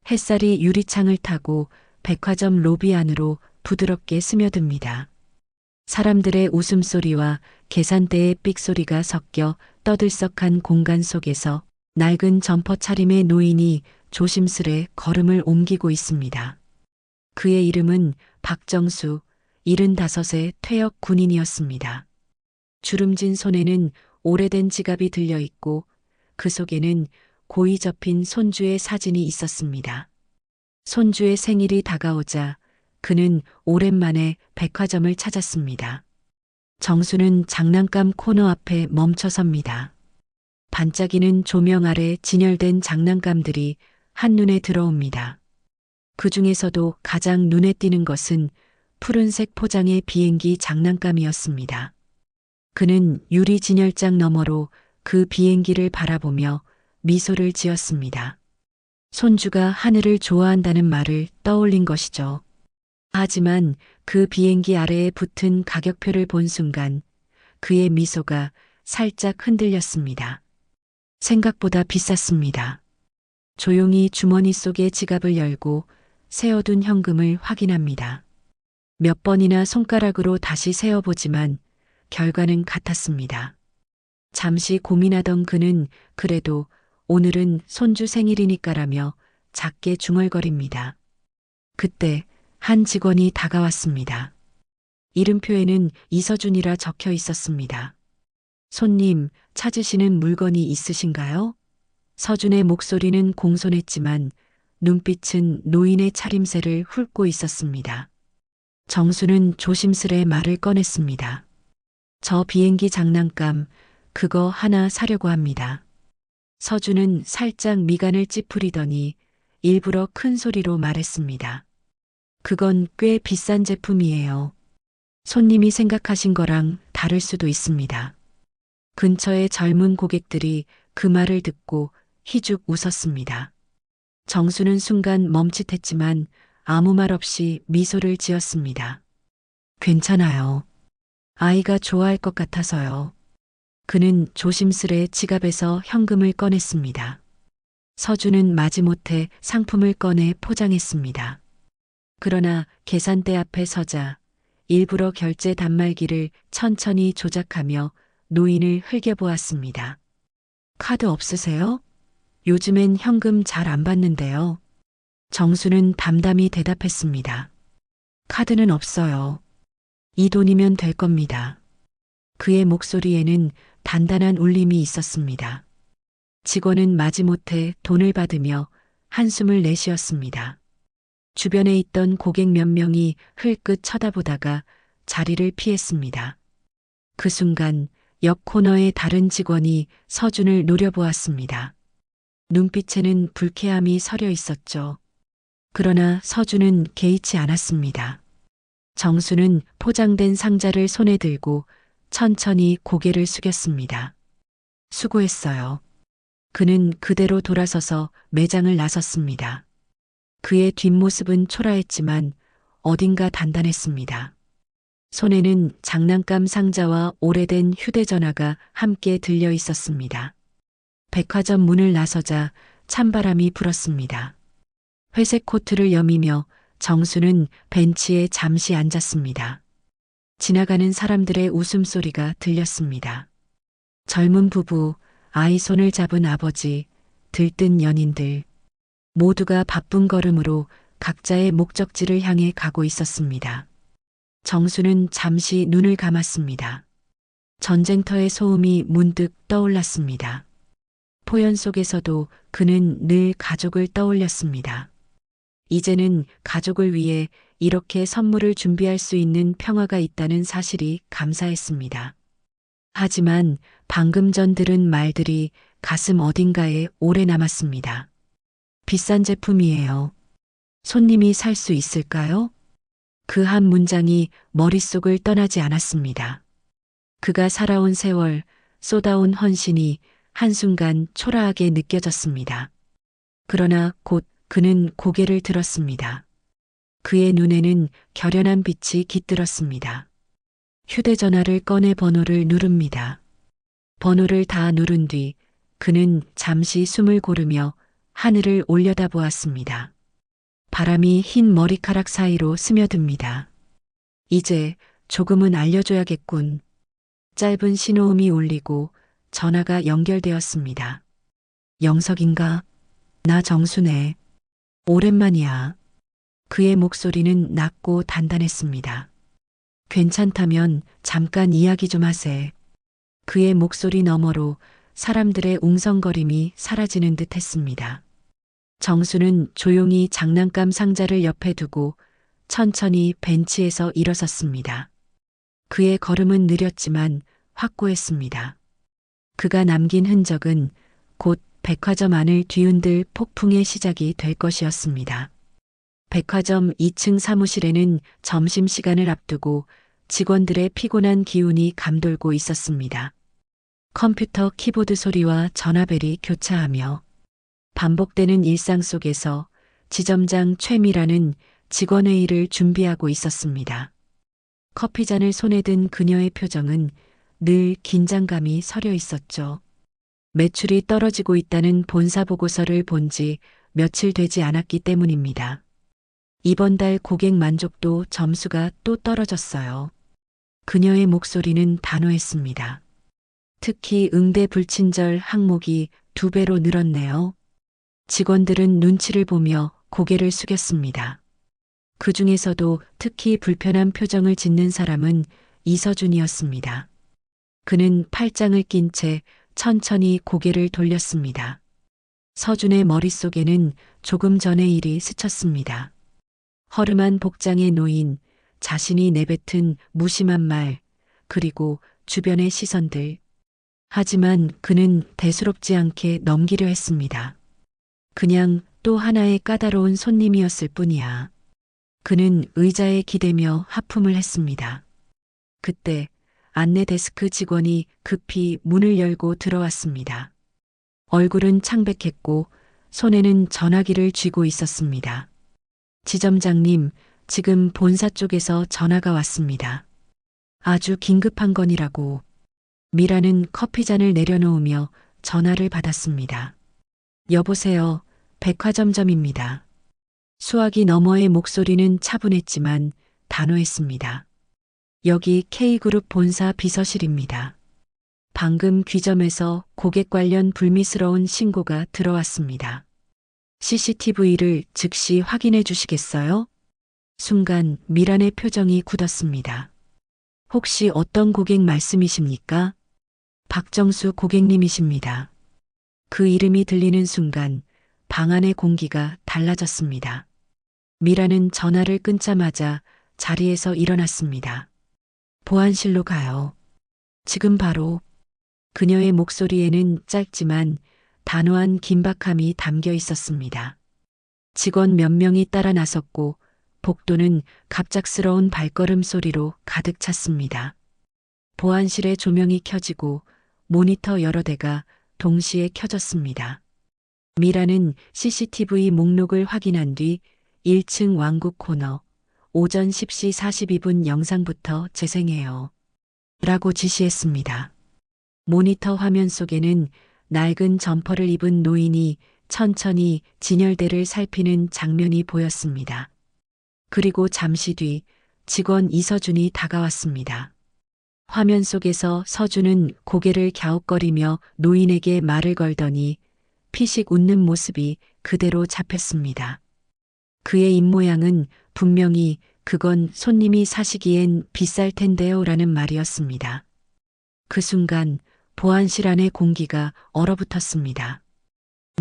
햇살이 유리창을 타고 백화점 로비 안으로 부드럽게 스며듭니다. 사람들의 웃음소리와 계산대의 삑소리가 섞여 떠들썩한 공간 속에서 낡은 점퍼 차림의 노인이 조심스레 걸음을 옮기고 있습니다. 그의 이름은 박정수, 75의 퇴역 군인이었습니다. 주름진 손에는 오래된 지갑이 들려 있고 그 속에는 고이 접힌 손주의 사진이 있었습니다. 손주의 생일이 다가오자 그는 오랜만에 백화점을 찾았습니다. 정수는 장난감 코너 앞에 멈춰섭니다. 반짝이는 조명 아래 진열된 장난감들이 한눈에 들어옵니다. 그 중에서도 가장 눈에 띄는 것은 푸른색 포장의 비행기 장난감이었습니다. 그는 유리 진열장 너머로 그 비행기를 바라보며 미소를 지었습니다. 손주가 하늘을 좋아한다는 말을 떠올린 것이죠. 하지만 그 비행기 아래에 붙은 가격표를 본 순간 그의 미소가 살짝 흔들렸습니다. 생각보다 비쌌습니다. 조용히 주머니 속의 지갑을 열고 세어둔 현금을 확인합니다. 몇 번이나 손가락으로 다시 세어보지만 결과는 같았습니다. 잠시 고민하던 그는 그래도 오늘은 손주 생일이니까라며 작게 중얼거립니다. 그때 한 직원이 다가왔습니다. 이름표에는 이서준이라 적혀 있었습니다. 손님, 찾으시는 물건이 있으신가요? 서준의 목소리는 공손했지만 눈빛은 노인의 차림새를 훑고 있었습니다. 정수는 조심스레 말을 꺼냈습니다. 저 비행기 장난감, 그거 하나 사려고 합니다. 서준은 살짝 미간을 찌푸리더니 일부러 큰 소리로 말했습니다. 그건 꽤 비싼 제품이에요. 손님이 생각하신 거랑 다를 수도 있습니다. 근처의 젊은 고객들이 그 말을 듣고 희죽 웃었습니다. 정수는 순간 멈칫했지만 아무 말 없이 미소를 지었습니다. 괜찮아요. 아이가 좋아할 것 같아서요. 그는 조심스레 지갑에서 현금을 꺼냈습니다. 서준은 마지못해 상품을 꺼내 포장했습니다. 그러나 계산대 앞에 서자 일부러 결제 단말기를 천천히 조작하며 노인을 흘겨보았습니다. 카드 없으세요? 요즘엔 현금 잘 안 받는데요. 정수는 담담히 대답했습니다. 카드는 없어요. 이 돈이면 될 겁니다. 그의 목소리에는 단단한 울림이 있었습니다. 직원은 마지못해 돈을 받으며 한숨을 내쉬었습니다. 주변에 있던 고객 몇 명이 흘끗 쳐다보다가 자리를 피했습니다. 그 순간 옆 코너의 다른 직원이 서준을 노려보았습니다. 눈빛에는 불쾌함이 서려 있었죠. 그러나 서준은 개의치 않았습니다. 정수는 포장된 상자를 손에 들고 천천히 고개를 숙였습니다. 수고했어요. 그는 그대로 돌아서서 매장을 나섰습니다. 그의 뒷모습은 초라했지만 어딘가 단단했습니다. 손에는 장난감 상자와 오래된 휴대전화가 함께 들려 있었습니다. 백화점 문을 나서자 찬바람이 불었습니다. 회색 코트를 여미며 정수는 벤치에 잠시 앉았습니다. 지나가는 사람들의 웃음소리가 들렸습니다. 젊은 부부, 아이 손을 잡은 아버지, 들뜬 연인들, 모두가 바쁜 걸음으로 각자의 목적지를 향해 가고 있었습니다. 정수는 잠시 눈을 감았습니다. 전쟁터의 소음이 문득 떠올랐습니다. 포연 속에서도 그는 늘 가족을 떠올렸습니다. 이제는 가족을 위해 이렇게 선물을 준비할 수 있는 평화가 있다는 사실이 감사했습니다. 하지만 방금 전 들은 말들이 가슴 어딘가에 오래 남았습니다. 비싼 제품이에요. 손님이 살 수 있을까요? 그 한 문장이 머릿속을 떠나지 않았습니다. 그가 살아온 세월, 쏟아온 헌신이 한순간 초라하게 느껴졌습니다. 그러나 곧 그는 고개를 들었습니다. 그의 눈에는 결연한 빛이 깃들었습니다. 휴대전화를 꺼내 번호를 누릅니다. 번호를 다 누른 뒤 그는 잠시 숨을 고르며 하늘을 올려다보았습니다. 바람이 흰 머리카락 사이로 스며듭니다. 이제 조금은 알려줘야겠군. 짧은 신호음이 울리고 전화가 연결되었습니다. 영석인가? 나 정순애. 오랜만이야. 그의 목소리는 낮고 단단했습니다. 괜찮다면 잠깐 이야기 좀 하세. 그의 목소리 너머로 사람들의 웅성거림이 사라지는 듯 했습니다. 정수는 조용히 장난감 상자를 옆에 두고 천천히 벤치에서 일어섰습니다. 그의 걸음은 느렸지만 확고했습니다. 그가 남긴 흔적은 곧 백화점 안을 뒤흔들 폭풍의 시작이 될 것이었습니다. 백화점 2층 사무실에는 점심시간을 앞두고 직원들의 피곤한 기운이 감돌고 있었습니다. 컴퓨터 키보드 소리와 전화벨이 교차하며 반복되는 일상 속에서 지점장 최미라는 직원회의를 준비하고 있었습니다. 커피잔을 손에 든 그녀의 표정은 늘 긴장감이 서려 있었죠. 매출이 떨어지고 있다는 본사 보고서를 본 지 며칠 되지 않았기 때문입니다. 이번 달 고객 만족도 점수가 또 떨어졌어요. 그녀의 목소리는 단호했습니다. 특히 응대 불친절 항목이 2배로 늘었네요. 직원들은 눈치를 보며 고개를 숙였습니다. 그 중에서도 특히 불편한 표정을 짓는 사람은 이서준이었습니다. 그는 팔짱을 낀 채 천천히 고개를 돌렸습니다. 서준의 머릿속에는 조금 전의 일이 스쳤습니다. 허름한 복장에 놓인 자신이 내뱉은 무심한 말, 그리고 주변의 시선들. 하지만 그는 대수롭지 않게 넘기려 했습니다. 그냥 또 하나의 까다로운 손님이었을 뿐이야. 그는 의자에 기대며 하품을 했습니다. 그때 안내 데스크 직원이 급히 문을 열고 들어왔습니다. 얼굴은 창백했고 손에는 전화기를 쥐고 있었습니다. 지점장님, 지금 본사 쪽에서 전화가 왔습니다. 아주 긴급한 건이라고. 미라는 커피잔을 내려놓으며 전화를 받았습니다. 여보세요, 백화점점입니다. 수화기 너머의 목소리는 차분했지만 단호했습니다. 여기 K그룹 본사 비서실입니다. 방금 귀점에서 고객 관련 불미스러운 신고가 들어왔습니다. CCTV를 즉시 확인해 주시겠어요? 순간 미란의 표정이 굳었습니다. 혹시 어떤 고객 말씀이십니까? 박정수 고객님이십니다. 그 이름이 들리는 순간 방 안의 공기가 달라졌습니다. 미라는 전화를 끊자마자 자리에서 일어났습니다. 보안실로 가요. 지금 바로. 그녀의 목소리에는 짧지만 단호한 긴박함이 담겨 있었습니다. 직원 몇 명이 따라 나섰고 복도는 갑작스러운 발걸음 소리로 가득 찼습니다. 보안실의 조명이 켜지고 모니터 여러 대가 동시에 켜졌습니다. 미라는 CCTV 목록을 확인한 뒤 1층 왕국 코너 오전 10시 42분 영상부터 재생해요. 라고 지시했습니다. 모니터 화면 속에는 낡은 점퍼를 입은 노인이 천천히 진열대를 살피는 장면이 보였습니다. 그리고 잠시 뒤 직원 이서준이 다가왔습니다. 화면 속에서 서준은 고개를 갸웃거리며 노인에게 말을 걸더니 피식 웃는 모습이 그대로 잡혔습니다. 그의 입모양은 분명히 그건 손님이 사시기엔 비쌀 텐데요 라는 말이었습니다. 그 순간 보안실 안의 공기가 얼어붙었습니다.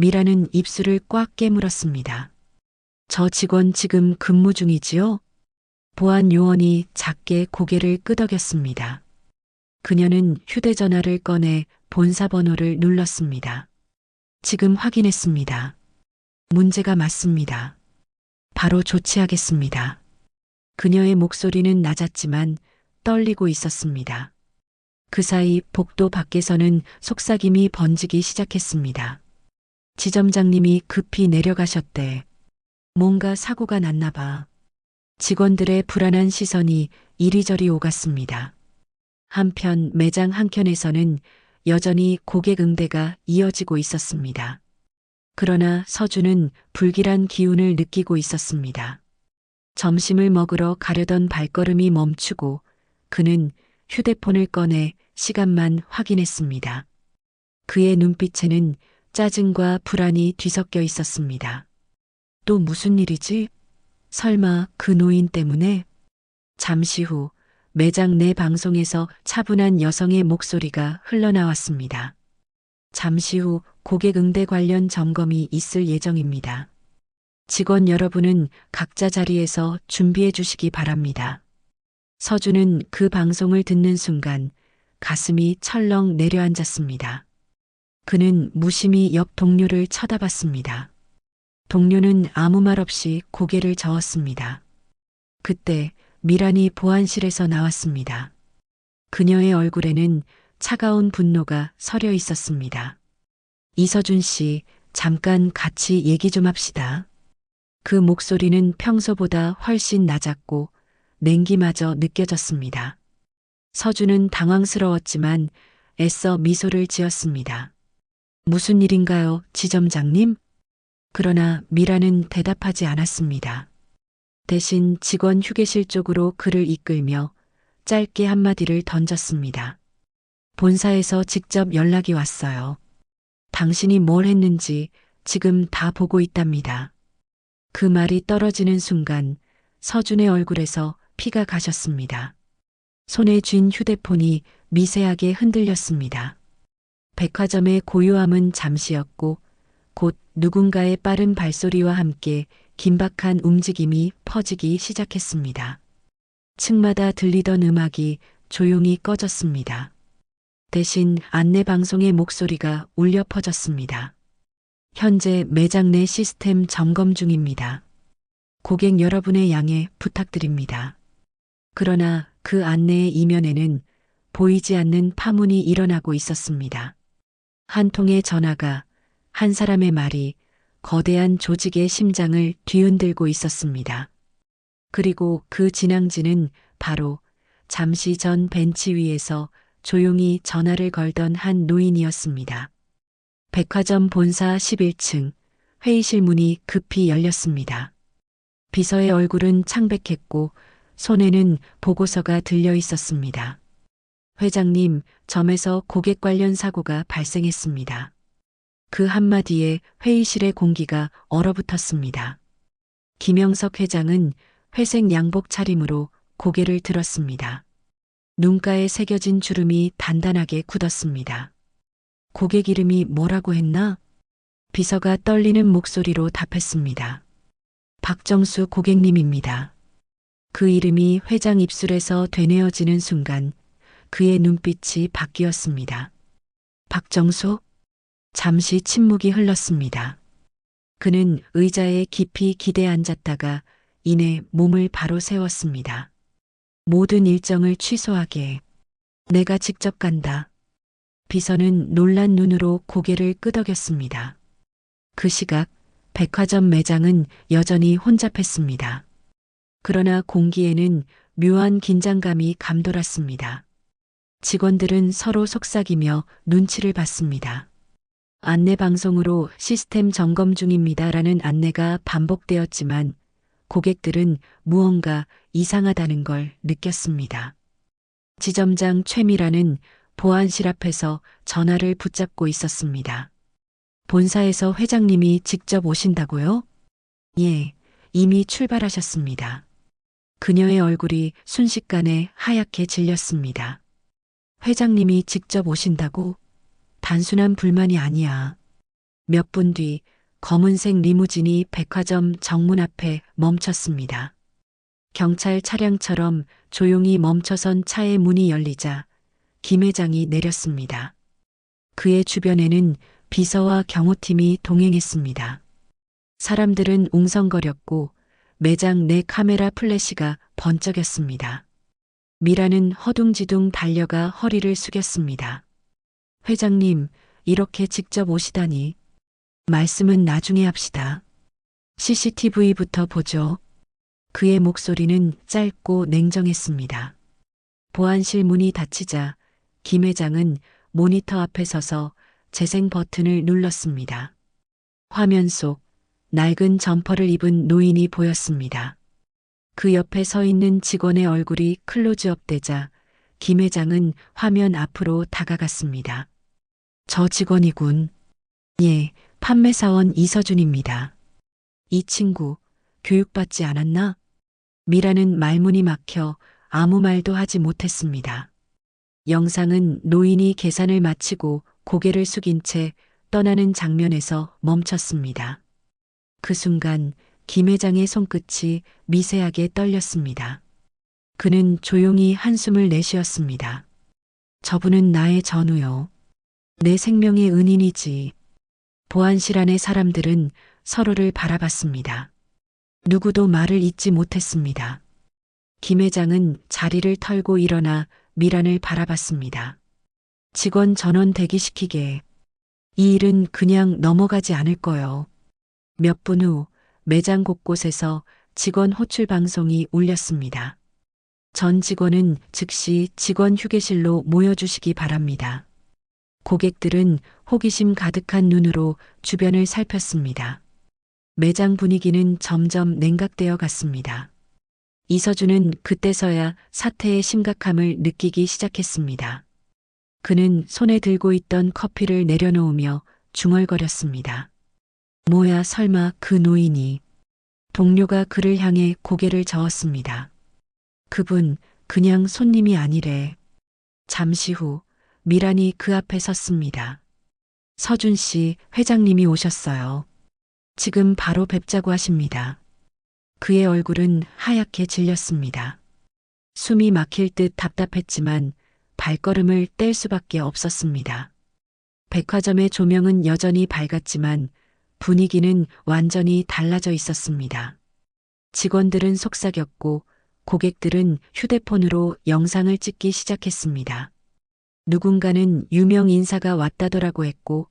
미라는 입술을 꽉 깨물었습니다. 저 직원 지금 근무 중이지요? 보안 요원이 작게 고개를 끄덕였습니다. 그녀는 휴대전화를 꺼내 본사 번호를 눌렀습니다. 지금 확인했습니다. 문제가 맞습니다. 바로 조치하겠습니다. 그녀의 목소리는 낮았지만 떨리고 있었습니다. 그 사이 복도 밖에서는 속삭임이 번지기 시작했습니다. 지점장님이 급히 내려가셨대. 뭔가 사고가 났나 봐. 직원들의 불안한 시선이 이리저리 오갔습니다. 한편 매장 한켠에서는 여전히 고객 응대가 이어지고 있었습니다. 그러나 서준은 불길한 기운을 느끼고 있었습니다. 점심을 먹으러 가려던 발걸음이 멈추고 그는 휴대폰을 꺼내 시간만 확인했습니다. 그의 눈빛에는 짜증과 불안이 뒤섞여 있었습니다. 또 무슨 일이지? 설마 그 노인 때문에? 잠시 후 매장 내 방송에서 차분한 여성의 목소리가 흘러나왔습니다. 잠시 후 고객 응대 관련 점검이 있을 예정입니다. 직원 여러분은 각자 자리에서 준비해 주시기 바랍니다. 서준은 그 방송을 듣는 순간 가슴이 철렁 내려앉았습니다. 그는 무심히 옆 동료를 쳐다봤습니다. 동료는 아무 말 없이 고개를 저었습니다. 그때 미란이 보안실에서 나왔습니다. 그녀의 얼굴에는 차가운 분노가 서려 있었습니다. 이서준 씨, 잠깐 같이 얘기 좀 합시다. 그 목소리는 평소보다 훨씬 낮았고 냉기마저 느껴졌습니다. 서준은 당황스러웠지만 애써 미소를 지었습니다. 무슨 일인가요, 지점장님? 그러나 미라는 대답하지 않았습니다. 대신 직원 휴게실 쪽으로 그를 이끌며 짧게 한마디를 던졌습니다. 본사에서 직접 연락이 왔어요. 당신이 뭘 했는지 지금 다 보고 있답니다. 그 말이 떨어지는 순간 서준의 얼굴에서 피가 가셨습니다. 손에 쥔 휴대폰이 미세하게 흔들렸습니다. 백화점의 고요함은 잠시였고 곧 누군가의 빠른 발소리와 함께 긴박한 움직임이 퍼지기 시작했습니다. 층마다 들리던 음악이 조용히 꺼졌습니다. 대신 안내방송의 목소리가 울려 퍼졌습니다. 현재 매장 내 시스템 점검 중입니다. 고객 여러분의 양해 부탁드립니다. 그러나 그 안내의 이면에는 보이지 않는 파문이 일어나고 있었습니다. 한 통의 전화가, 한 사람의 말이 거대한 조직의 심장을 뒤흔들고 있었습니다. 그리고 그 진앙지는 바로 잠시 전 벤치 위에서 조용히 전화를 걸던 한 노인이었습니다. 백화점 본사 11층 회의실 문이 급히 열렸습니다. 비서의 얼굴은 창백했고 손에는 보고서가 들려 있었습니다. 회장님, 점에서 고객 관련 사고가 발생했습니다. 그 한마디에 회의실의 공기가 얼어붙었습니다. 김영석 회장은 회색 양복 차림으로 고개를 들었습니다. 눈가에 새겨진 주름이 단단하게 굳었습니다. 고객 이름이 뭐라고 했나? 비서가 떨리는 목소리로 답했습니다. 박정수 고객님입니다. 그 이름이 회장 입술에서 되뇌어지는 순간 그의 눈빛이 바뀌었습니다. 박정수? 잠시 침묵이 흘렀습니다. 그는 의자에 깊이 기대 앉았다가 이내 몸을 바로 세웠습니다. 모든 일정을 취소하게. 내가 직접 간다. 비서는 놀란 눈으로 고개를 끄덕였습니다. 그 시각 백화점 매장은 여전히 혼잡했습니다. 그러나 공기에는 묘한 긴장감이 감돌았습니다. 직원들은 서로 속삭이며 눈치를 봤습니다. 안내 방송으로 시스템 점검 중입니다라는 안내가 반복되었지만 고객들은 무언가 이상하다는 걸 느꼈습니다. 지점장 최미라는 보안실 앞에서 전화를 붙잡고 있었습니다. 본사에서 회장님이 직접 오신다고요? 예, 이미 출발하셨습니다. 그녀의 얼굴이 순식간에 하얗게 질렸습니다. 회장님이 직접 오신다고? 단순한 불만이 아니야. 몇 분 뒤 검은색 리무진이 백화점 정문 앞에 멈췄습니다. 경찰 차량처럼 조용히 멈춰선 차의 문이 열리자 김 회장이 내렸습니다. 그의 주변에는 비서와 경호팀이 동행했습니다. 사람들은 웅성거렸고 매장 내 카메라 플래시가 번쩍였습니다. 미라는 허둥지둥 달려가 허리를 숙였습니다. 회장님, 이렇게 직접 오시다니. 말씀은 나중에 합시다. CCTV부터 보죠. 그의 목소리는 짧고 냉정했습니다. 보안실 문이 닫히자 김 회장은 모니터 앞에 서서 재생 버튼을 눌렀습니다. 화면 속 낡은 점퍼를 입은 노인이 보였습니다. 그 옆에 서 있는 직원의 얼굴이 클로즈업 되자 김 회장은 화면 앞으로 다가갔습니다. 저 직원이군. 예, 판매사원 이서준입니다. 이 친구 교육받지 않았나? 미라는 말문이 막혀 아무 말도 하지 못했습니다. 영상은 노인이 계산을 마치고 고개를 숙인 채 떠나는 장면에서 멈췄습니다. 그 순간 김 회장의 손끝이 미세하게 떨렸습니다. 그는 조용히 한숨을 내쉬었습니다. 저분은 나의 전우요. 내 생명의 은인이지. 보안실 안의 사람들은 서로를 바라봤습니다. 누구도 말을 잇지 못했습니다. 김 회장은 자리를 털고 일어나 미란을 바라봤습니다. 직원 전원 대기시키게. 이 일은 그냥 넘어가지 않을 거요. 몇 분 후 매장 곳곳에서 직원 호출 방송이 울렸습니다. 전 직원은 즉시 직원 휴게실로 모여주시기 바랍니다. 고객들은 호기심 가득한 눈으로 주변을 살폈습니다. 매장 분위기는 점점 냉각되어 갔습니다. 이서준은 그때서야 사태의 심각함을 느끼기 시작했습니다. 그는 손에 들고 있던 커피를 내려놓으며 중얼거렸습니다. 뭐야 설마 그 노인이. 동료가 그를 향해 고개를 저었습니다. 그분 그냥 손님이 아니래. 잠시 후 미란이 그 앞에 섰습니다. 서준 씨, 회장님이 오셨어요. 지금 바로 뵙자고 하십니다. 그의 얼굴은 하얗게 질렸습니다. 숨이 막힐 듯 답답했지만 발걸음을 뗄 수밖에 없었습니다. 백화점의 조명은 여전히 밝았지만 분위기는 완전히 달라져 있었습니다. 직원들은 속삭였고 고객들은 휴대폰으로 영상을 찍기 시작했습니다. 누군가는 유명 인사가 왔다더라고 했고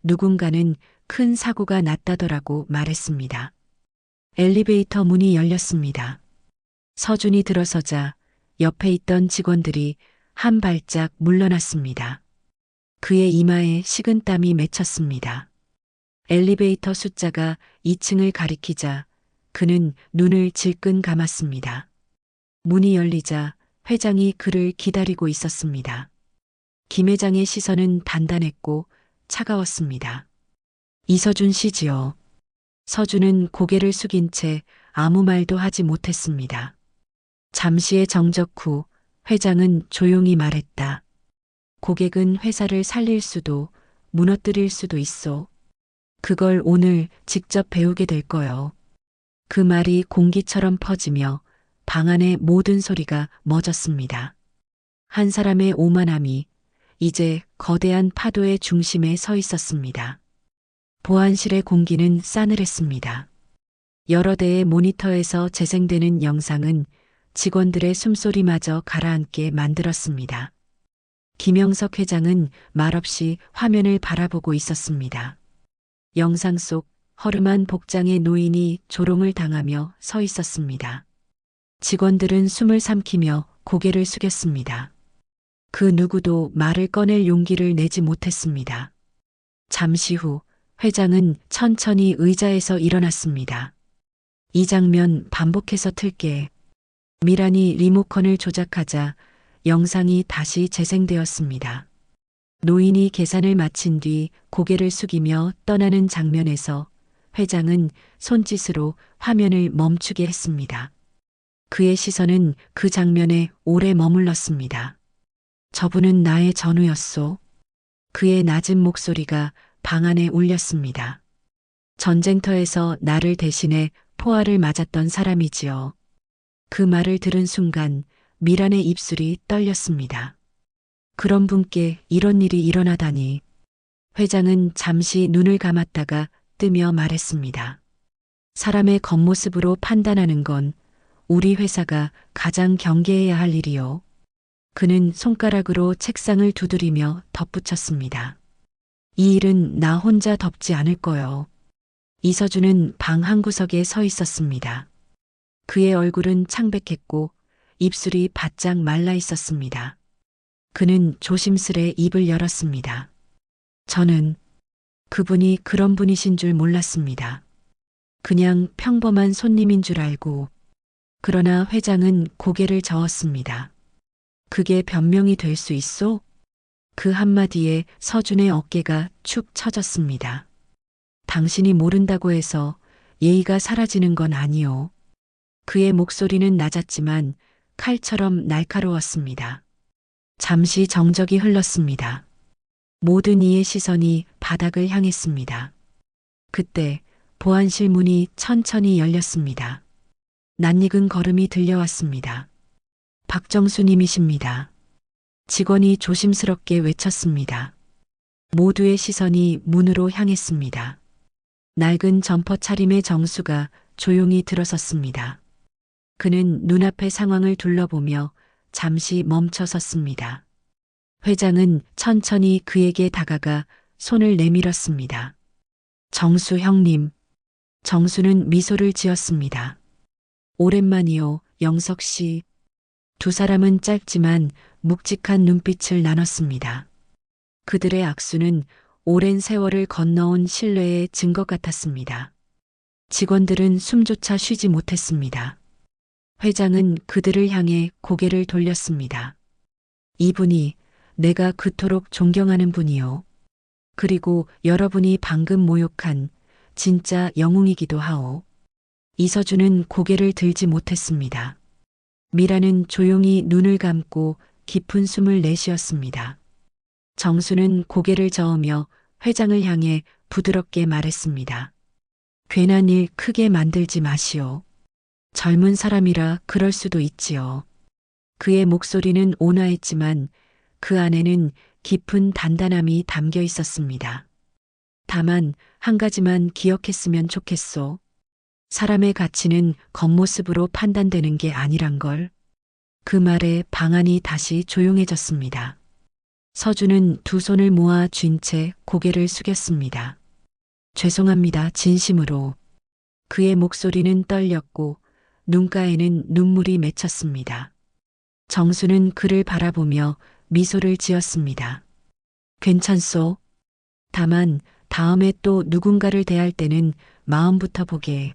누군가는 큰 사고가 났다더라고 말했습니다. 엘리베이터 문이 열렸습니다. 서준이 들어서자 옆에 있던 직원들이 한 발짝 물러났습니다. 그의 이마에 식은땀이 맺혔습니다. 엘리베이터 숫자가 2층을 가리키자 그는 눈을 질끈 감았습니다. 문이 열리자 회장이 그를 기다리고 있었습니다. 김 회장의 시선은 단단했고 차가웠습니다. 이서준 씨지요. 서준은 고개를 숙인 채 아무 말도 하지 못했습니다. 잠시의 정적 후 회장은 조용히 말했다. 고객은 회사를 살릴 수도 무너뜨릴 수도 있어. 그걸 오늘 직접 배우게 될 거요. 그 말이 공기처럼 퍼지며 방 안의 모든 소리가 멎었습니다. 한 사람의 오만함이 이제 거대한 파도의 중심에 서 있었습니다. 보안실의 공기는 싸늘했습니다. 여러 대의 모니터에서 재생되는 영상은 직원들의 숨소리마저 가라앉게 만들었습니다. 김영석 회장은 말없이 화면을 바라보고 있었습니다. 영상 속 허름한 복장의 노인이 조롱을 당하며 서 있었습니다. 직원들은 숨을 삼키며 고개를 숙였습니다. 그 누구도 말을 꺼낼 용기를 내지 못했습니다. 잠시 후 회장은 천천히 의자에서 일어났습니다. 이 장면 반복해서 틀게. 미란이 리모컨을 조작하자 영상이 다시 재생되었습니다. 노인이 계산을 마친 뒤 고개를 숙이며 떠나는 장면에서 회장은 손짓으로 화면을 멈추게 했습니다. 그의 시선은 그 장면에 오래 머물렀습니다. 저분은 나의 전우였소. 그의 낮은 목소리가 방 안에 울렸습니다. 전쟁터에서 나를 대신해 포화를 맞았던 사람이지요. 그 말을 들은 순간 미란의 입술이 떨렸습니다. 그런 분께 이런 일이 일어나다니. 회장은 잠시 눈을 감았다가 뜨며 말했습니다. 사람의 겉모습으로 판단하는 건 우리 회사가 가장 경계해야 할 일이요. 그는 손가락으로 책상을 두드리며 덧붙였습니다. 이 일은 나 혼자 덮지 않을 거요. 이서준은 방 한구석에 서 있었습니다. 그의 얼굴은 창백했고 입술이 바짝 말라 있었습니다. 그는 조심스레 입을 열었습니다. 저는 그분이 그런 분이신 줄 몰랐습니다. 그냥 평범한 손님인 줄 알고. 그러나 회장은 고개를 저었습니다. 그게 변명이 될 수 있소? 그 한마디에 서준의 어깨가 축 처졌습니다. 당신이 모른다고 해서 예의가 사라지는 건 아니오. 그의 목소리는 낮았지만 칼처럼 날카로웠습니다. 잠시 정적이 흘렀습니다. 모든 이의 시선이 바닥을 향했습니다. 그때 보안실 문이 천천히 열렸습니다. 낯익은 걸음이 들려왔습니다. 박정수님이십니다. 직원이 조심스럽게 외쳤습니다. 모두의 시선이 문으로 향했습니다. 낡은 점퍼 차림의 정수가 조용히 들어섰습니다. 그는 눈앞의 상황을 둘러보며 잠시 멈춰 섰습니다. 회장은 천천히 그에게 다가가 손을 내밀었습니다. 정수 형님. 정수는 미소를 지었습니다. 오랜만이요, 영석 씨. 두 사람은 짧지만 묵직한 눈빛을 나눴습니다. 그들의 악수는 오랜 세월을 건너온 신뢰의 증거 같았습니다. 직원들은 숨조차 쉬지 못했습니다. 회장은 그들을 향해 고개를 돌렸습니다. 이분이 내가 그토록 존경하는 분이요. 그리고 여러분이 방금 모욕한 진짜 영웅이기도 하오. 이서준은 고개를 들지 못했습니다. 미라는 조용히 눈을 감고 깊은 숨을 내쉬었습니다. 정수는 고개를 저으며 회장을 향해 부드럽게 말했습니다. 괜한 일 크게 만들지 마시오. 젊은 사람이라 그럴 수도 있지요. 그의 목소리는 온화했지만 그 안에는 깊은 단단함이 담겨 있었습니다. 다만 한 가지만 기억했으면 좋겠소. 사람의 가치는 겉모습으로 판단되는 게 아니란 걸. 그 말에 방안이 다시 조용해졌습니다. 서준은 두 손을 모아 쥔 채 고개를 숙였습니다. 죄송합니다, 진심으로. 그의 목소리는 떨렸고 눈가에는 눈물이 맺혔습니다. 정수는 그를 바라보며 미소를 지었습니다. 괜찮소? 다만 다음에 또 누군가를 대할 때는 마음부터 보게.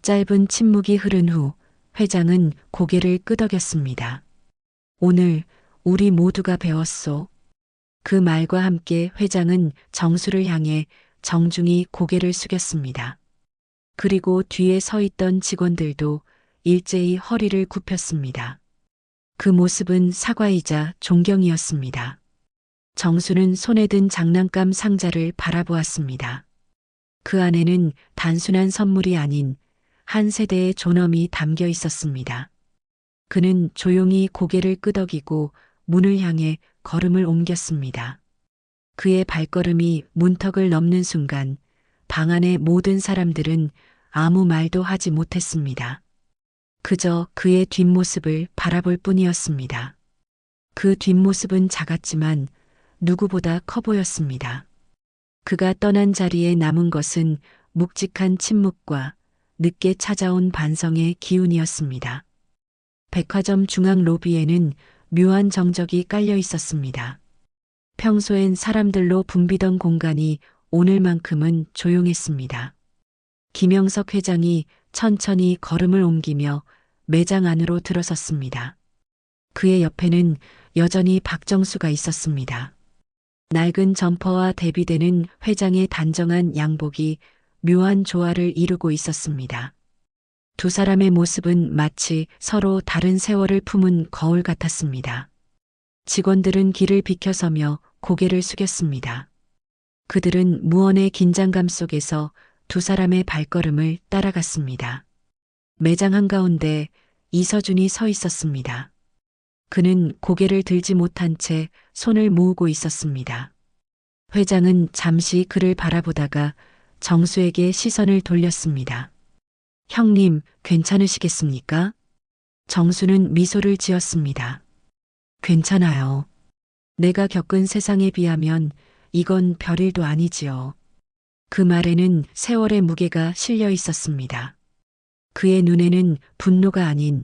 짧은 침묵이 흐른 후 회장은 고개를 끄덕였습니다. 오늘 우리 모두가 배웠소. 그 말과 함께 회장은 정수를 향해 정중히 고개를 숙였습니다. 그리고 뒤에 서 있던 직원들도 일제히 허리를 굽혔습니다. 그 모습은 사과이자 존경이었습니다. 정수는 손에 든 장난감 상자를 바라보았습니다. 그 안에는 단순한 선물이 아닌 한 세대의 존엄이 담겨 있었습니다. 그는 조용히 고개를 끄덕이고 문을 향해 걸음을 옮겼습니다. 그의 발걸음이 문턱을 넘는 순간 방 안의 모든 사람들은 아무 말도 하지 못했습니다. 그저 그의 뒷모습을 바라볼 뿐이었습니다. 그 뒷모습은 작았지만 누구보다 커 보였습니다. 그가 떠난 자리에 남은 것은 묵직한 침묵과 늦게 찾아온 반성의 기운이었습니다. 백화점 중앙 로비에는 묘한 정적이 깔려 있었습니다. 평소엔 사람들로 붐비던 공간이 오늘만큼은 조용했습니다. 김영석 회장이 천천히 걸음을 옮기며 매장 안으로 들어섰습니다. 그의 옆에는 여전히 박정수가 있었습니다. 낡은 점퍼와 대비되는 회장의 단정한 양복이 묘한 조화를 이루고 있었습니다. 두 사람의 모습은 마치 서로 다른 세월을 품은 거울 같았습니다. 직원들은 길을 비켜서며 고개를 숙였습니다. 그들은 무언의 긴장감 속에서 두 사람의 발걸음을 따라갔습니다. 매장 한가운데 이서준이 서 있었습니다. 그는 고개를 들지 못한 채 손을 모으고 있었습니다. 회장은 잠시 그를 바라보다가 정수에게 시선을 돌렸습니다. 형님, 괜찮으시겠습니까? 정수는 미소를 지었습니다. 괜찮아요. 내가 겪은 세상에 비하면 이건 별일도 아니지요. 그 말에는 세월의 무게가 실려 있었습니다. 그의 눈에는 분노가 아닌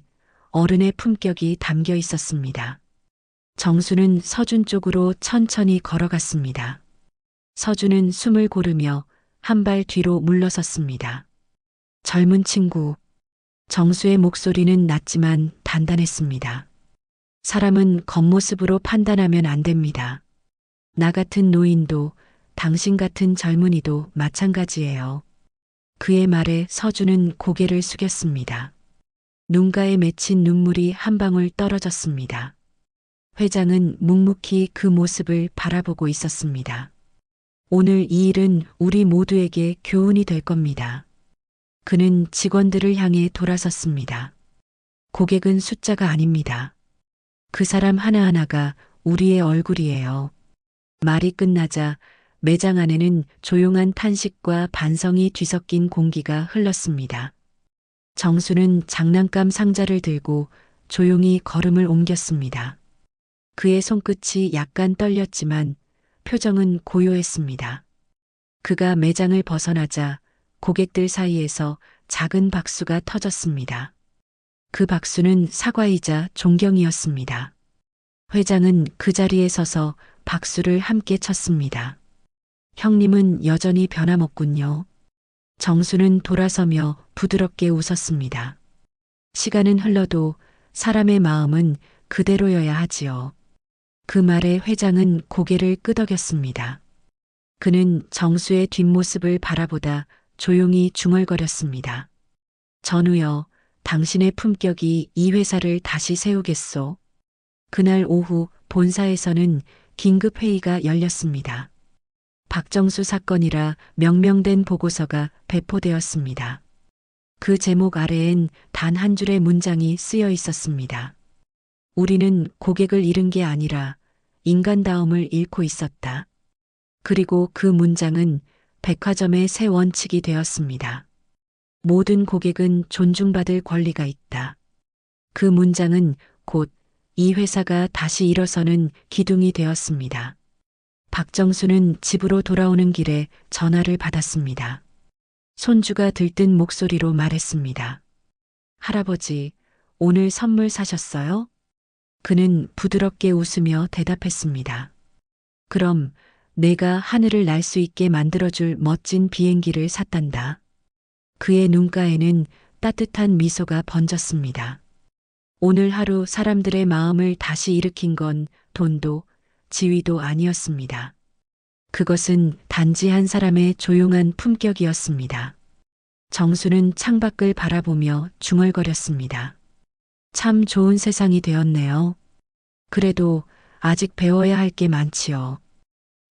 어른의 품격이 담겨 있었습니다. 정수는 서준 쪽으로 천천히 걸어갔습니다. 서준은 숨을 고르며 한 발 뒤로 물러섰습니다. 젊은 친구. 정수의 목소리는 낮지만 단단했습니다. 사람은 겉모습으로 판단하면 안 됩니다. 나 같은 노인도 당신 같은 젊은이도 마찬가지예요. 그의 말에 서준은 고개를 숙였습니다. 눈가에 맺힌 눈물이 한 방울 떨어졌습니다. 회장은 묵묵히 그 모습을 바라보고 있었습니다. 오늘 이 일은 우리 모두에게 교훈이 될 겁니다. 그는 직원들을 향해 돌아섰습니다. 고객은 숫자가 아닙니다. 그 사람 하나하나가 우리의 얼굴이에요. 말이 끝나자 매장 안에는 조용한 탄식과 반성이 뒤섞인 공기가 흘렀습니다. 정수는 장난감 상자를 들고 조용히 걸음을 옮겼습니다. 그의 손끝이 약간 떨렸지만 표정은 고요했습니다. 그가 매장을 벗어나자 고객들 사이에서 작은 박수가 터졌습니다. 그 박수는 사과이자 존경이었습니다. 회장은 그 자리에 서서 박수를 함께 쳤습니다. 형님은 여전히 변함없군요. 정수는 돌아서며 부드럽게 웃었습니다. 시간은 흘러도 사람의 마음은 그대로여야 하지요. 그 말에 회장은 고개를 끄덕였습니다. 그는 정수의 뒷모습을 바라보다 조용히 중얼거렸습니다. 전우여, 당신의 품격이 이 회사를 다시 세우겠소. 그날 오후 본사에서는 긴급 회의가 열렸습니다. 박정수 사건이라 명명된 보고서가 배포되었습니다. 그 제목 아래엔 단 한 줄의 문장이 쓰여 있었습니다. 우리는 고객을 잃은 게 아니라 인간다움을 잃고 있었다. 그리고 그 문장은 백화점의 새 원칙이 되었습니다. 모든 고객은 존중받을 권리가 있다. 그 문장은 곧 이 회사가 다시 일어서는 기둥이 되었습니다. 박정수는 집으로 돌아오는 길에 전화를 받았습니다. 손주가 들뜬 목소리로 말했습니다. 할아버지, 오늘 선물 사셨어요? 그는 부드럽게 웃으며 대답했습니다. 그럼 내가 하늘을 날 수 있게 만들어줄 멋진 비행기를 샀단다. 그의 눈가에는 따뜻한 미소가 번졌습니다. 오늘 하루 사람들의 마음을 다시 일으킨 건 돈도 지위도 아니었습니다. 그것은 단지 한 사람의 조용한 품격이었습니다. 정수는 창밖을 바라보며 중얼거렸습니다. 참 좋은 세상이 되었네요. 그래도 아직 배워야 할 게 많지요.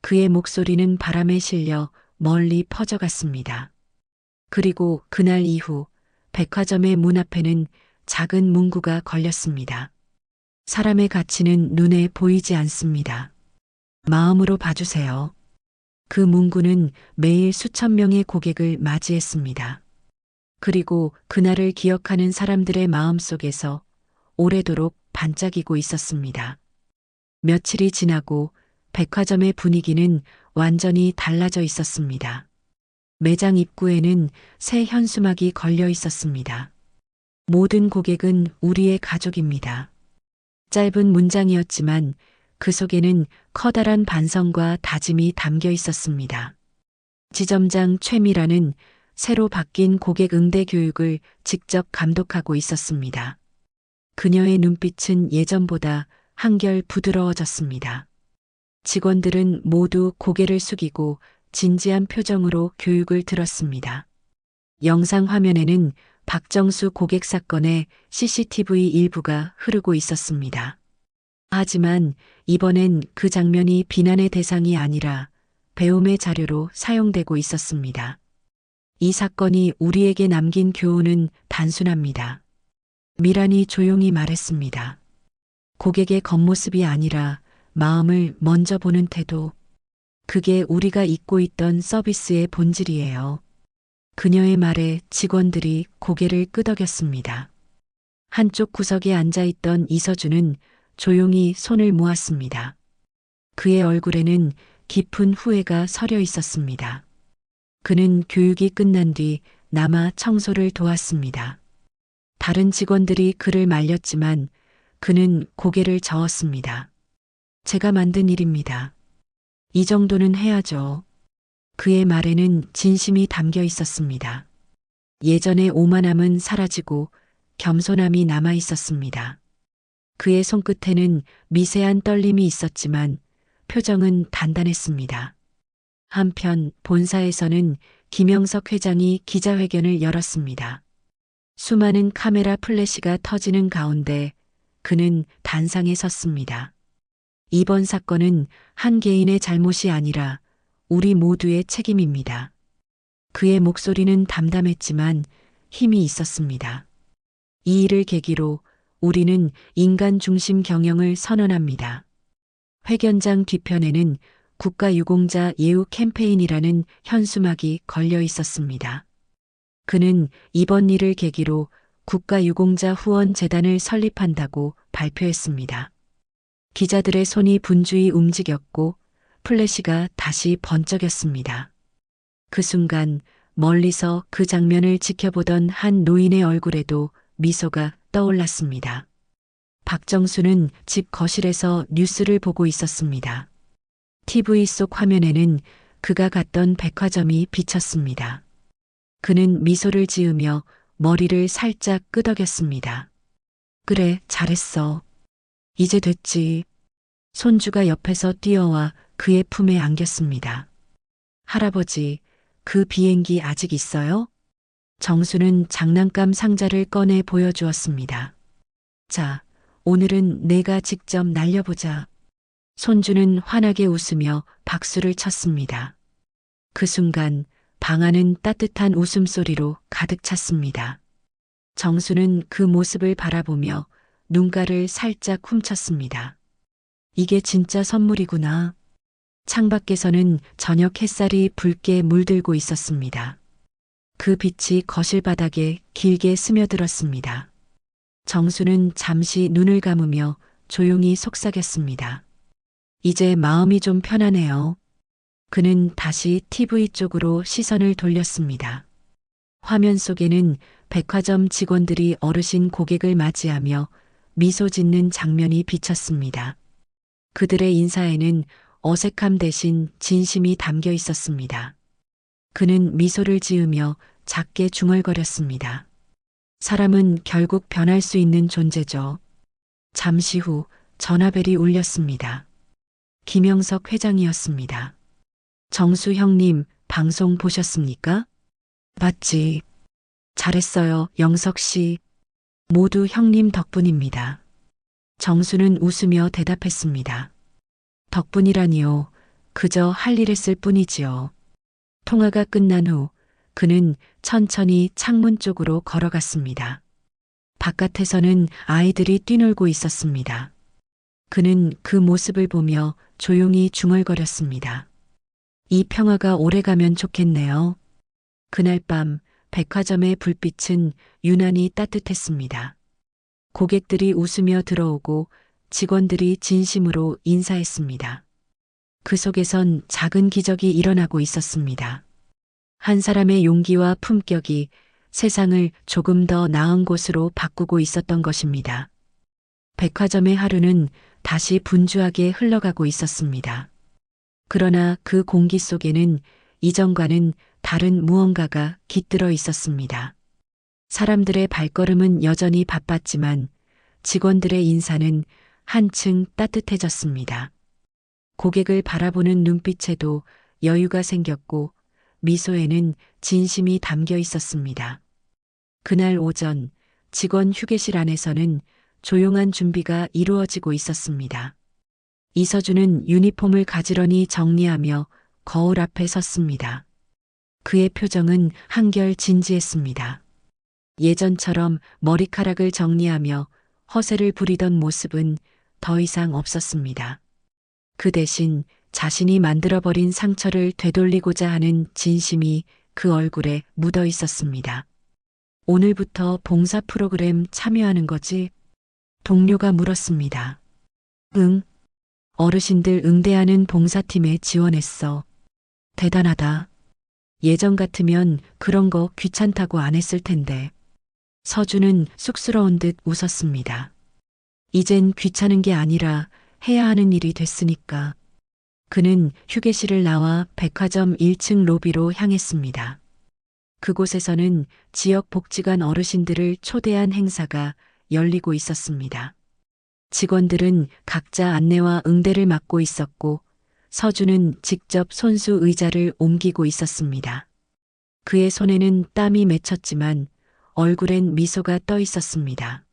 그의 목소리는 바람에 실려 멀리 퍼져갔습니다. 그리고 그날 이후 백화점의 문 앞에는 작은 문구가 걸렸습니다. 사람의 가치는 눈에 보이지 않습니다. 마음으로 봐주세요. 그 문구는 매일 수천 명의 고객을 맞이했습니다. 그리고 그날을 기억하는 사람들의 마음 속에서 오래도록 반짝이고 있었습니다. 며칠이 지나고 백화점의 분위기는 완전히 달라져 있었습니다. 매장 입구에는 새 현수막이 걸려 있었습니다. 모든 고객은 우리의 가족입니다. 짧은 문장이었지만 그 속에는 커다란 반성과 다짐이 담겨 있었습니다. 지점장 최미라는 새로 바뀐 고객 응대 교육을 직접 감독하고 있었습니다. 그녀의 눈빛은 예전보다 한결 부드러워졌습니다. 직원들은 모두 고개를 숙이고 진지한 표정으로 교육을 들었습니다. 영상 화면에는 박정수 고객 사건의 CCTV 일부가 흐르고 있었습니다. 하지만 이번엔 그 장면이 비난의 대상이 아니라 배움의 자료로 사용되고 있었습니다. 이 사건이 우리에게 남긴 교훈은 단순합니다. 미란이 조용히 말했습니다. 고객의 겉모습이 아니라 마음을 먼저 보는 태도. 그게 우리가 잊고 있던 서비스의 본질이에요. 그녀의 말에 직원들이 고개를 끄덕였습니다. 한쪽 구석에 앉아있던 이서준은 조용히 손을 모았습니다. 그의 얼굴에는 깊은 후회가 서려 있었습니다. 그는 교육이 끝난 뒤 남아 청소를 도왔습니다. 다른 직원들이 그를 말렸지만 그는 고개를 저었습니다. 제가 만든 일입니다. 이 정도는 해야죠. 그의 말에는 진심이 담겨 있었습니다. 예전의 오만함은 사라지고 겸손함이 남아 있었습니다. 그의 손끝에는 미세한 떨림이 있었지만 표정은 단단했습니다. 한편 본사에서는 김영석 회장이 기자회견을 열었습니다. 수많은 카메라 플래시가 터지는 가운데 그는 단상에 섰습니다. 이번 사건은 한 개인의 잘못이 아니라 우리 모두의 책임입니다. 그의 목소리는 담담했지만 힘이 있었습니다. 이 일을 계기로 우리는 인간 중심 경영을 선언합니다. 회견장 뒤편에는 국가유공자 예우 캠페인이라는 현수막이 걸려 있었습니다. 그는 이번 일을 계기로 국가유공자 후원재단을 설립한다고 발표했습니다. 기자들의 손이 분주히 움직였고 플래시가 다시 번쩍였습니다. 그 순간 멀리서 그 장면을 지켜보던 한 노인의 얼굴에도 미소가 떠올랐습니다. 박정수는 집 거실에서 뉴스를 보고 있었습니다. TV 속 화면에는 그가 갔던 백화점이 비쳤습니다. 그는 미소를 지으며 머리를 살짝 끄덕였습니다. 그래, 잘했어. 이제 됐지. 손주가 옆에서 뛰어와 그의 품에 안겼습니다. 할아버지, 그 비행기 아직 있어요? 정수는 장난감 상자를 꺼내 보여주었습니다. 자, 오늘은 내가 직접 날려보자. 손주는 환하게 웃으며 박수를 쳤습니다. 그 순간 방 안은 따뜻한 웃음소리로 가득 찼습니다. 정수는 그 모습을 바라보며 눈가를 살짝 훔쳤습니다. 이게 진짜 선물이구나. 창밖에서는 저녁 햇살이 붉게 물들고 있었습니다. 그 빛이 거실 바닥에 길게 스며들었습니다. 정수는 잠시 눈을 감으며 조용히 속삭였습니다. 이제 마음이 좀 편하네요. 그는 다시 TV 쪽으로 시선을 돌렸습니다. 화면 속에는 백화점 직원들이 어르신 고객을 맞이하며 미소 짓는 장면이 비쳤습니다. 그들의 인사에는 어색함 대신 진심이 담겨 있었습니다. 그는 미소를 지으며 작게 중얼거렸습니다. 사람은 결국 변할 수 있는 존재죠. 잠시 후 전화벨이 울렸습니다. 김영석 회장이었습니다. 정수 형님, 방송 보셨습니까? 맞지. 잘했어요, 영석 씨. 모두 형님 덕분입니다. 정수는 웃으며 대답했습니다. 덕분이라니요. 그저 할 일 했을 뿐이지요. 통화가 끝난 후 그는 천천히 창문 쪽으로 걸어갔습니다. 바깥에서는 아이들이 뛰놀고 있었습니다. 그는 그 모습을 보며 조용히 중얼거렸습니다. 이 평화가 오래가면 좋겠네요. 그날 밤 백화점의 불빛은 유난히 따뜻했습니다. 고객들이 웃으며 들어오고 직원들이 진심으로 인사했습니다. 그 속에선 작은 기적이 일어나고 있었습니다. 한 사람의 용기와 품격이 세상을 조금 더 나은 곳으로 바꾸고 있었던 것입니다. 백화점의 하루는 다시 분주하게 흘러가고 있었습니다. 그러나 그 공기 속에는 이전과는 다른 무언가가 깃들어 있었습니다. 사람들의 발걸음은 여전히 바빴지만 직원들의 인사는 한층 따뜻해졌습니다. 고객을 바라보는 눈빛에도 여유가 생겼고 미소에는 진심이 담겨 있었습니다. 그날 오전 직원 휴게실 안에서는 조용한 준비가 이루어지고 있었습니다. 이서준은 유니폼을 가지런히 정리하며 거울 앞에 섰습니다. 그의 표정은 한결 진지했습니다. 예전처럼 머리카락을 정리하며 허세를 부리던 모습은 더 이상 없었습니다. 그 대신 자신이 만들어버린 상처를 되돌리고자 하는 진심이 그 얼굴에 묻어 있었습니다. 오늘부터 봉사 프로그램 참여하는 거지? 동료가 물었습니다. 응. 어르신들 응대하는 봉사팀에 지원했어. 대단하다. 예전 같으면 그런 거 귀찮다고 안 했을 텐데. 서준은 쑥스러운 듯 웃었습니다. 이젠 귀찮은 게 아니라 해야 하는 일이 됐으니까. 그는 휴게실을 나와 백화점 1층 로비로 향했습니다. 그곳에서는 지역 복지관 어르신들을 초대한 행사가 열리고 있었습니다. 직원들은 각자 안내와 응대를 맡고 있었고 서준은 직접 손수 의자를 옮기고 있었습니다. 그의 손에는 땀이 맺혔지만 얼굴엔 미소가 떠 있었습니다.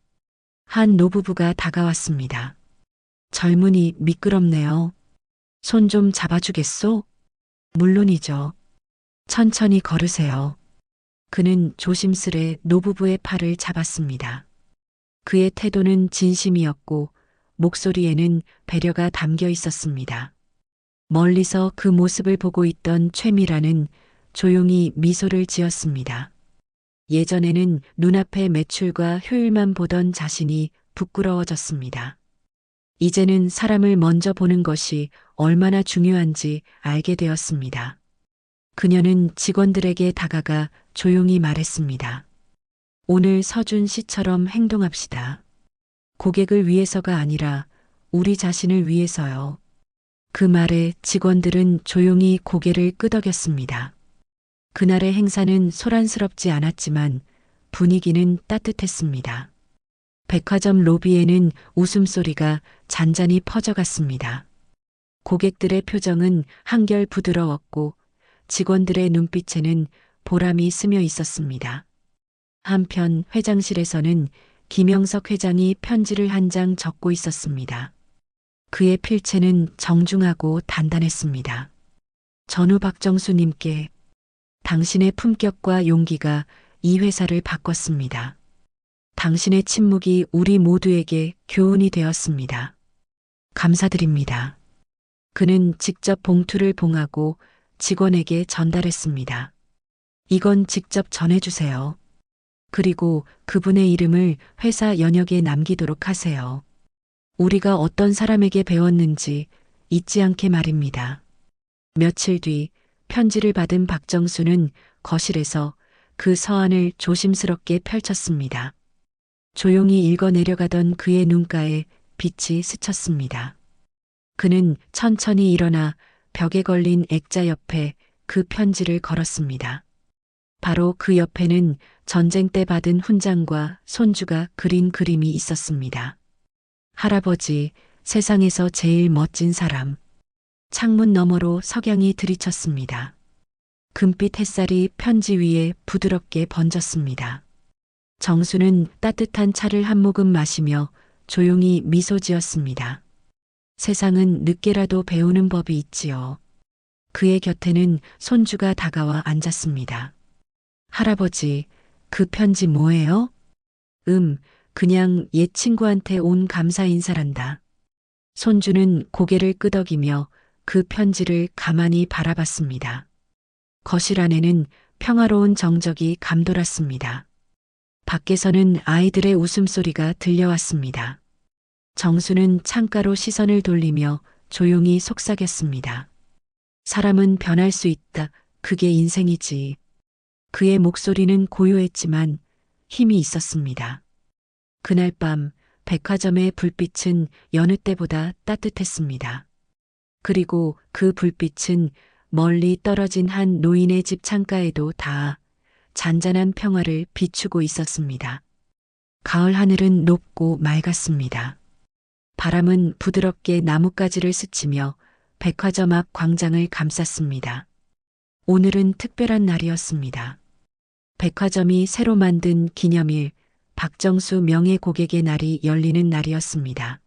한 노부부가 다가왔습니다. 젊은이 미끄럽네요. 손 좀 잡아주겠소? 물론이죠. 천천히 걸으세요. 그는 조심스레 노부부의 팔을 잡았습니다. 그의 태도는 진심이었고 목소리에는 배려가 담겨 있었습니다. 멀리서 그 모습을 보고 있던 최미라는 조용히 미소를 지었습니다. 예전에는 눈앞의 매출과 효율만 보던 자신이 부끄러워졌습니다. 이제는 사람을 먼저 보는 것이 얼마나 중요한지 알게 되었습니다. 그녀는 직원들에게 다가가 조용히 말했습니다. 오늘 서준 씨처럼 행동합시다. 고객을 위해서가 아니라 우리 자신을 위해서요. 그 말에 직원들은 조용히 고개를 끄덕였습니다. 그날의 행사는 소란스럽지 않았지만 분위기는 따뜻했습니다. 백화점 로비에는 웃음소리가 잔잔히 퍼져갔습니다. 고객들의 표정은 한결 부드러웠고 직원들의 눈빛에는 보람이 스며 있었습니다. 한편 회장실에서는 김영석 회장이 편지를 한 장 적고 있었습니다. 그의 필체는 정중하고 단단했습니다. 전후 박정수님께 당신의 품격과 용기가 이 회사를 바꿨습니다. 당신의 침묵이 우리 모두에게 교훈이 되었습니다. 감사드립니다. 그는 직접 봉투를 봉하고 직원에게 전달했습니다. 이건 직접 전해주세요. 그리고 그분의 이름을 회사 연역에 남기도록 하세요. 우리가 어떤 사람에게 배웠는지 잊지 않게 말입니다. 며칠 뒤 편지를 받은 박정수는 거실에서 그 서한을 조심스럽게 펼쳤습니다. 조용히 읽어 내려가던 그의 눈가에 빛이 스쳤습니다. 그는 천천히 일어나 벽에 걸린 액자 옆에 그 편지를 걸었습니다. 바로 그 옆에는 전쟁 때 받은 훈장과 손주가 그린 그림이 있었습니다. 할아버지, 세상에서 제일 멋진 사람. 창문 너머로 석양이 들이쳤습니다. 금빛 햇살이 편지 위에 부드럽게 번졌습니다. 정수는 따뜻한 차를 한 모금 마시며 조용히 미소 지었습니다. 세상은 늦게라도 배우는 법이 있지요. 그의 곁에는 손주가 다가와 앉았습니다. 할아버지, 그 편지 뭐예요? 그냥 옛 친구한테 온 감사 인사란다. 손주는 고개를 끄덕이며 그 편지를 가만히 바라봤습니다. 거실 안에는 평화로운 정적이 감돌았습니다. 밖에서는 아이들의 웃음소리가 들려왔습니다. 정수는 창가로 시선을 돌리며 조용히 속삭였습니다. 사람은 변할 수 있다. 그게 인생이지. 그의 목소리는 고요했지만 힘이 있었습니다. 그날 밤 백화점의 불빛은 여느 때보다 따뜻했습니다. 그리고 그 불빛은 멀리 떨어진 한 노인의 집 창가에도 닿아 잔잔한 평화를 비추고 있었습니다. 가을 하늘은 높고 맑았습니다. 바람은 부드럽게 나뭇가지를 스치며 백화점 앞 광장을 감쌌습니다. 오늘은 특별한 날이었습니다. 백화점이 새로 만든 기념일, 박정수 명예 고객의 날이 열리는 날이었습니다.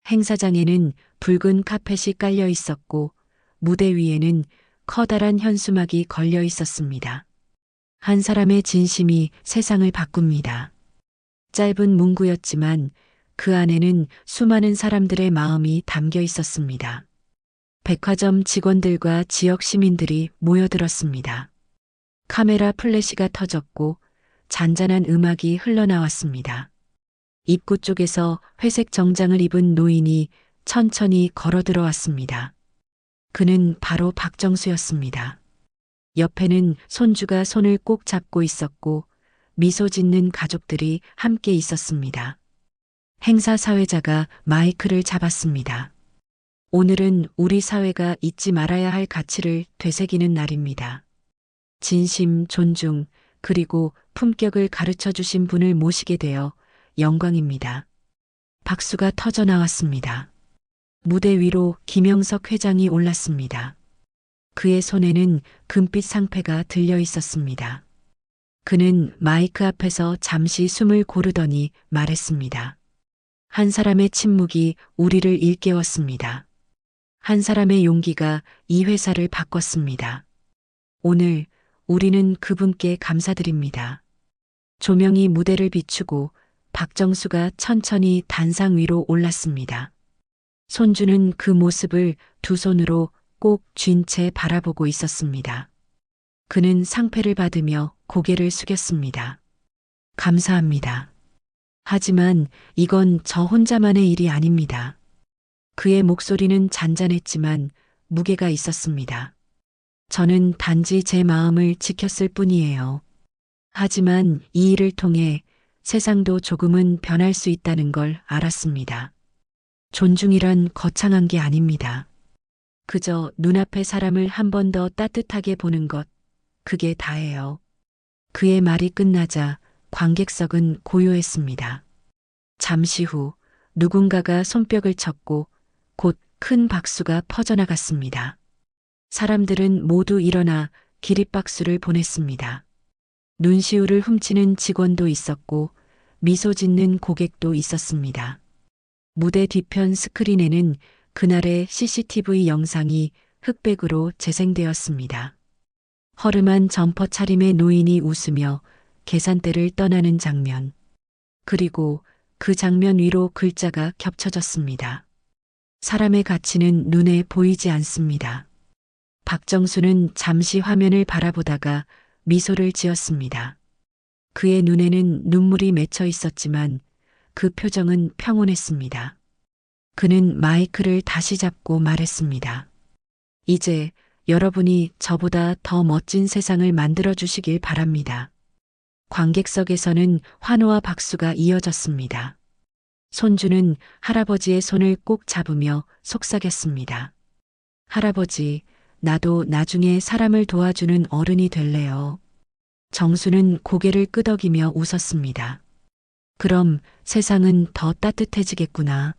행사장에는 붉은 카펫이 깔려 있었고 무대 위에는 커다란 현수막이 걸려 있었습니다. 한 사람의 진심이 세상을 바꿉니다. 짧은 문구였지만 그 안에는 수많은 사람들의 마음이 담겨 있었습니다. 백화점 직원들과 지역 시민들이 모여들었습니다. 카메라 플래시가 터졌고 잔잔한 음악이 흘러나왔습니다. 입구 쪽에서 회색 정장을 입은 노인이 천천히 걸어 들어왔습니다. 그는 바로 박정수였습니다. 옆에는 손주가 손을 꼭 잡고 있었고 미소 짓는 가족들이 함께 있었습니다. 행사 사회자가 마이크를 잡았습니다. 오늘은 우리 사회가 잊지 말아야 할 가치를 되새기는 날입니다. 진심, 존중, 그리고 품격을 가르쳐 주신 분을 모시게 되어 영광입니다. 박수가 터져 나왔습니다. 무대 위로 김영석 회장이 올랐습니다. 그의 손에는 금빛 상패가 들려 있었습니다. 그는 마이크 앞에서 잠시 숨을 고르더니 말했습니다. 한 사람의 침묵이 우리를 일깨웠습니다. 한 사람의 용기가 이 회사를 바꿨습니다. 오늘 우리는 그분께 감사드립니다. 조명이 무대를 비추고 박정수가 천천히 단상 위로 올랐습니다. 손주는 그 모습을 두 손으로 꼭 쥔 채 바라보고 있었습니다. 그는 상패를 받으며 고개를 숙였습니다. 감사합니다. 하지만 이건 저 혼자만의 일이 아닙니다. 그의 목소리는 잔잔했지만 무게가 있었습니다. 저는 단지 제 마음을 지켰을 뿐이에요. 하지만 이 일을 통해 세상도 조금은 변할 수 있다는 걸 알았습니다. 존중이란 거창한 게 아닙니다. 그저 눈앞의 사람을 한 번 더 따뜻하게 보는 것, 그게 다예요. 그의 말이 끝나자 관객석은 고요했습니다. 잠시 후 누군가가 손뼉을 쳤고 곧 큰 박수가 퍼져나갔습니다. 사람들은 모두 일어나 기립박수를 보냈습니다. 눈시울을 훔치는 직원도 있었고 미소 짓는 고객도 있었습니다. 무대 뒤편 스크린에는 그날의 CCTV 영상이 흑백으로 재생되었습니다. 허름한 점퍼 차림의 노인이 웃으며 계산대를 떠나는 장면. 그리고 그 장면 위로 글자가 겹쳐졌습니다. 사람의 가치는 눈에 보이지 않습니다. 박정수는 잠시 화면을 바라보다가 미소를 지었습니다. 그의 눈에는 눈물이 맺혀 있었지만 그 표정은 평온했습니다. 그는 마이크를 다시 잡고 말했습니다. 이제 여러분이 저보다 더 멋진 세상을 만들어 주시길 바랍니다. 관객석에서는 환호와 박수가 이어졌습니다. 손주는 할아버지의 손을 꼭 잡으며 속삭였습니다. 할아버지, 나도 나중에 사람을 도와주는 어른이 될래요. 정수는 고개를 끄덕이며 웃었습니다. 그럼 세상은 더 따뜻해지겠구나.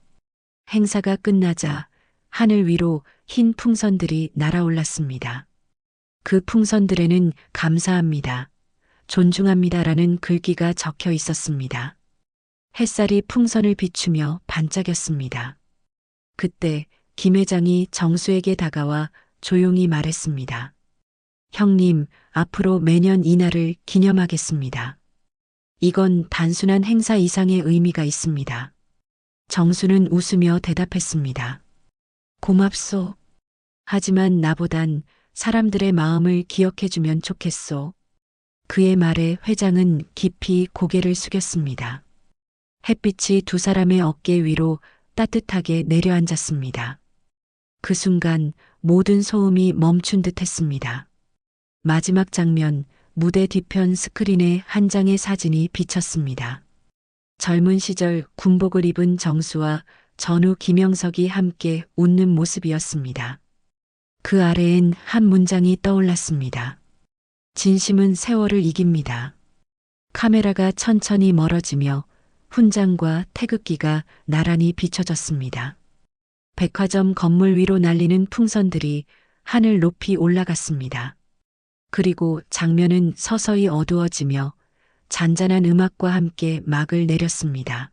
행사가 끝나자 하늘 위로 흰 풍선들이 날아올랐습니다. 그 풍선들에는 감사합니다. 존중합니다라는 글귀가 적혀 있었습니다. 햇살이 풍선을 비추며 반짝였습니다. 그때 김 회장이 정수에게 다가와 조용히 말했습니다. 형님, 앞으로 매년 이날을 기념하겠습니다. 이건 단순한 행사 이상의 의미가 있습니다. 정수는 웃으며 대답했습니다. 고맙소. 하지만 나보단 사람들의 마음을 기억해주면 좋겠소. 그의 말에 회장은 깊이 고개를 숙였습니다. 햇빛이 두 사람의 어깨 위로 따뜻하게 내려앉았습니다. 그 순간 모든 소음이 멈춘 듯 했습니다. 마지막 장면, 무대 뒤편 스크린에 한 장의 사진이 비쳤습니다. 젊은 시절 군복을 입은 정수와 전후 김영석이 함께 웃는 모습이었습니다. 그 아래엔 한 문장이 떠올랐습니다. 진심은 세월을 이깁니다. 카메라가 천천히 멀어지며 훈장과 태극기가 나란히 비춰졌습니다. 백화점 건물 위로 날리는 풍선들이 하늘 높이 올라갔습니다. 그리고 장면은 서서히 어두워지며 잔잔한 음악과 함께 막을 내렸습니다.